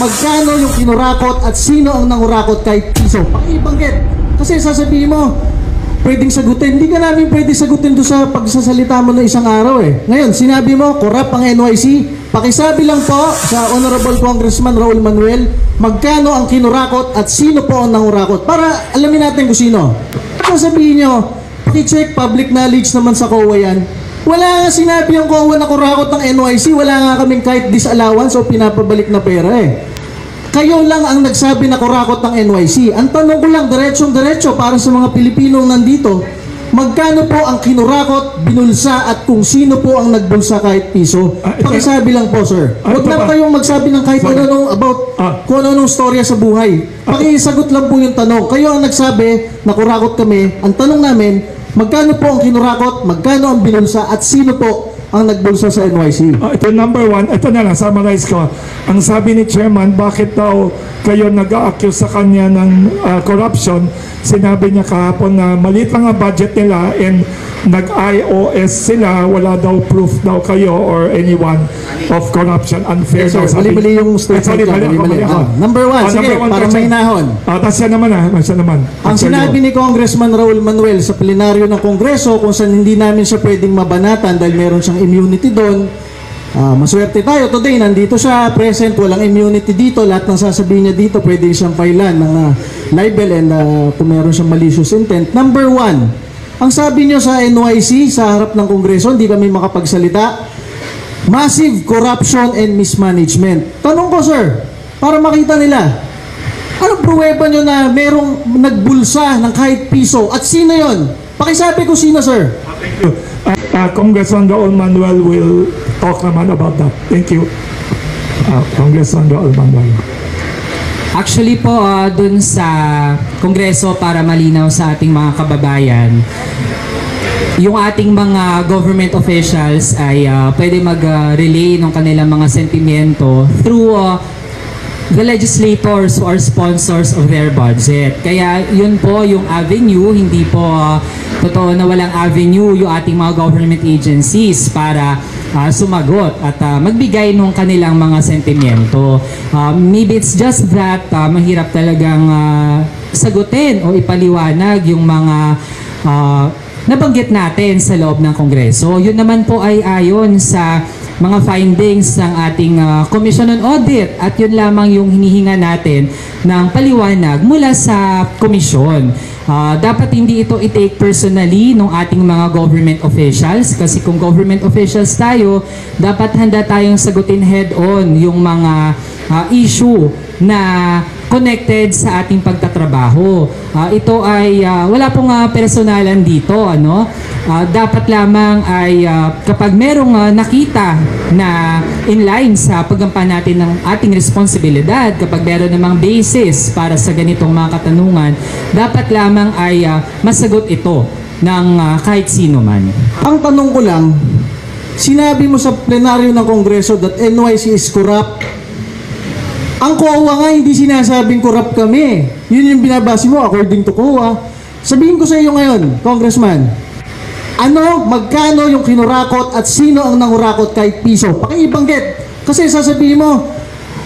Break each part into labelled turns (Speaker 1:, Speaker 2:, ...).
Speaker 1: Magkano yung kinurakot at sino ang nangurakot kahit piso? Pakibanggit. Kasi sasabihin mo, pwedeng sagutin. Hindi ka namin pwede sagutin doon sa pagsasalita mo ng isang araw eh. Ngayon, sinabi mo, corrupt ang NYC. Pakisabi lang po sa Honorable Congressman Raul Manuel, magkano ang kinurakot at sino po ang nangurakot? Para alamin natin kung sino. Sasabihin nyo, pakicheck, public knowledge naman sa COA yan. Wala nga sinabi ang COA na kurakot ng NYC. Wala nga kaming kahit disallowance o pinapabalik na pera eh. Kayo lang ang nagsabi na kurakot ng NYC. Ang tanong ko lang, diretsong-diretso para sa mga Pilipinong nandito, magkano po ang kinurakot, binulsa at kung sino po ang nagbulsa kahit piso? Pakisabi lang po, sir. Huwag lang kayong magsabi ng kahit ano about kung ano-anong storya sa buhay. Pakisagot lang po yung tanong. Kayo ang nagsabi na kurakot kami. Ang tanong namin, magkano po ang kinurakot, magkano ang binulsa at sino po ang nagbulsa sa NYC?
Speaker 2: Ito number one, ito na lang, summarize ko. Ang sabi ni Chairman, bakit daw kayo nag-a-accuse sa kanya ng corruption? Sinabi niya kahapon na maliit lang ang budget nila and nag-IOS sila, wala daw proof daw kayo or anyone of corruption. Unfair daw.
Speaker 1: Mali-mali yung statement niya. Number one, sige, para mainahon.
Speaker 2: Tapos siya naman
Speaker 1: Ang sinabi ni Congressman Raul Manuel sa plenaryo ng Kongreso kung saan hindi namin siya pwedeng mabanatan dahil meron siyang immunity doon. Maswerte tayo today, nandito siya present, walang immunity dito, lahat ng sasabihin niya dito pwede siyang filean ng libel and kung meron siyang malicious intent. Number one, ang sabi niyo sa NYC sa harap ng Kongreso, hindi kami makapagsalita, massive corruption and mismanagement. Tanong ko, sir, para makita nila, anong pruweba niyo na merong nagbulsa ng kahit piso at sino yon? Pakisabi ko sino, sir.
Speaker 2: Thank you. Congressman Raul Manuel will talk naman about that. Thank you. Congressman Raul Manuel.
Speaker 3: Actually po, dun sa Kongreso, para malinaw sa ating mga kababayan, yung ating mga government officials ay pwede mag-relay ng kanilang mga sentimiento through the legislators or sponsors of their budget. Kaya yun po yung avenue, hindi po totoo na walang avenue yung ating mga government agencies para sumagot at magbigay ng kanilang mga sentimiento. Maybe it's just that mahirap talagang sagutin o ipaliwanag yung mga nabanggit natin sa loob ng Kongreso. Yun naman po ay ayon sa mga findings ng ating Commission on Audit at yun lamang yung hinihinga natin ng paliwanag mula sa komisyon. Dapat hindi ito i-take personally ng ating mga government officials kasi kung government officials tayo, dapat handa tayong sagutin head-on yung mga issue na connected sa ating pagtatrabaho. Ito ay wala pong personalan dito, ano? Dapat lamang ay kapag merong nakita na in line sa paggampan natin ng ating responsibilidad, kapag meron namang basis para sa ganitong mga katanungan, dapat lamang ay masagot ito ng kahit sino man.
Speaker 1: Ang tanong ko lang, sinabi mo sa plenaryo ng Kongreso that NYC is corrupt. Ang COA nga hindi sinasabing corrupt kami. Yun yung binabase mo according to COA. Sabihin ko sa iyo ngayon, Congressman, magkano yung kinurakot at sino ang nangurakot kahit piso? Pakibanggit. Kasi sasabihin mo,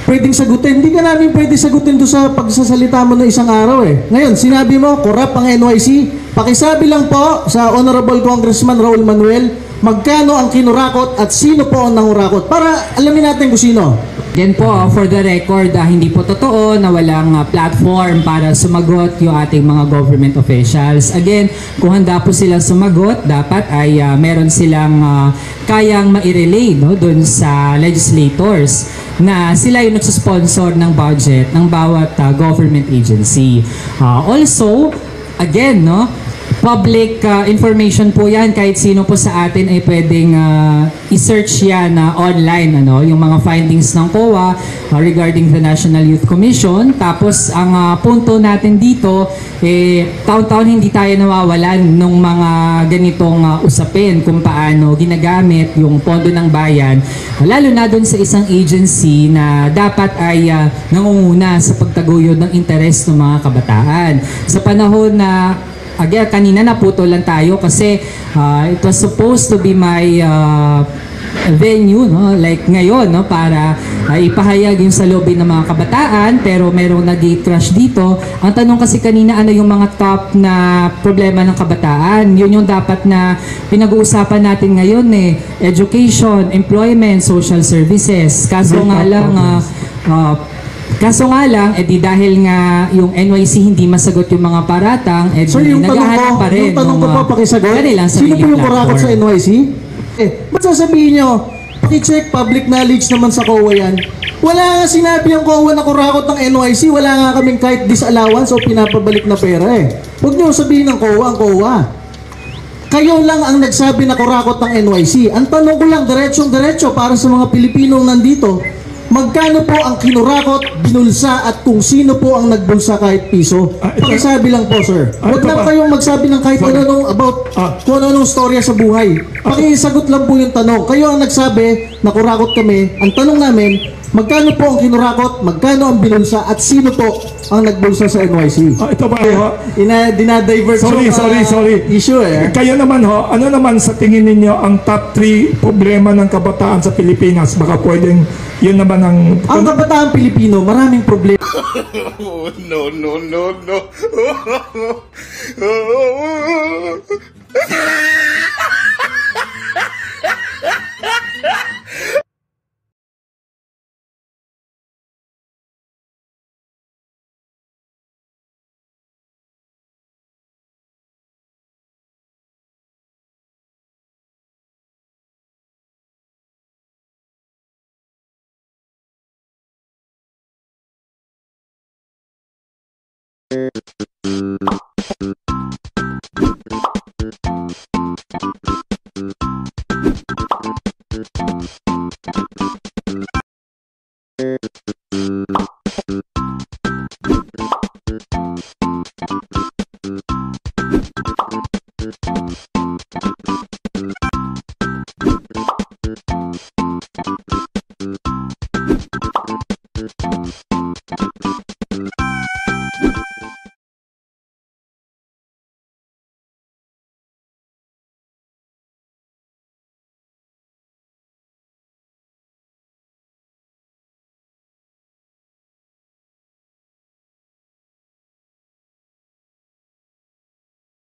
Speaker 1: pwedeng sagutin. Hindi ka namin pwede sagutin doon sa pagsasalita mo ng isang araw eh. Ngayon, sinabi mo, corrupt ang NYC. Pakisabi lang po sa Honorable Congressman Raul Manuel, magkano ang kinurakot at sino po ang nangurakot? Para alamin natin kung sino.
Speaker 3: Again po, for the record, hindi po totoo na walang platform para sumagot yung ating mga government officials. Again, kung handa po silang sumagot, dapat ay meron silang kayang ma-relay doon sa legislators na sila yung nagsusponsor ng budget ng bawat government agency. Also, again, public information po yan, kahit sino po sa atin ay pwedeng i-search yan online, yung mga findings ng COA regarding the National Youth Commission. Tapos ang punto natin dito, taon-taon hindi tayo nawawalan ng mga ganitong usapin kung paano ginagamit yung pondo ng bayan, lalo na doon sa isang agency na dapat ay nangunguna sa pagtaguyod ng interes ng mga kabataan. Sa panahon na again, kanina naputo lang tayo kasi it was supposed to be my venue, no? Like ngayon, no? Para ipahayag yung saloobin ng mga kabataan, pero merong nag-gate crash dito. Ang tanong kasi kanina, ano yung mga top na problema ng kabataan? Yun yung dapat na pinag-uusapan natin ngayon eh. Education, employment, social services. Kaso nga lang, edi dahil nga yung NYC hindi masagot yung mga paratang, edi
Speaker 1: So yung
Speaker 3: naghahanap pa rin
Speaker 1: yung tanong ko
Speaker 3: ng,
Speaker 1: pa pakisagot,
Speaker 3: kanilang
Speaker 1: sino
Speaker 3: sariling
Speaker 1: po yung kurakot
Speaker 3: platform.
Speaker 1: sa NYC? Ba't sasabihin nyo, pakicheck, public knowledge naman sa COA yan. Wala nga sinabi ang COA na kurakot ng NYC, wala nga kaming kahit disallowance o pinapabalik na pera eh. Huwag nyo sabihin ng COA ang COA. Kayo lang ang nagsabi na kurakot ng NYC. Ang tanong ko lang, diretsyong-diretso para sa mga Pilipinong nandito, magkano po ang kinurakot, binulsa at kung sino po ang nagbulsa kahit piso? Pakisabi lang po, sir. Huwag
Speaker 2: ito
Speaker 1: na
Speaker 2: ba?
Speaker 1: kayong magsabi ng kahit ano about kung ano-anong storya sa buhay. Pakisagot lang po yung tanong. Kayo ang nagsabi na kurakot kami. Ang tanong namin, magkano po ang kinurakot, magkano ang binulsa at sino po ang nagbulsa sa NYC?
Speaker 2: Ito ba ho?
Speaker 1: Dinadivert
Speaker 2: Sorry.
Speaker 1: issue eh.
Speaker 2: Kayo naman ho, ano naman sa tingin ninyo ang top 3 problema ng kabataan sa Pilipinas? Baka pwedeng yun naman ang...
Speaker 1: Ang kabataan Pilipino, maraming problema.
Speaker 4: Oh, no, no, no, no.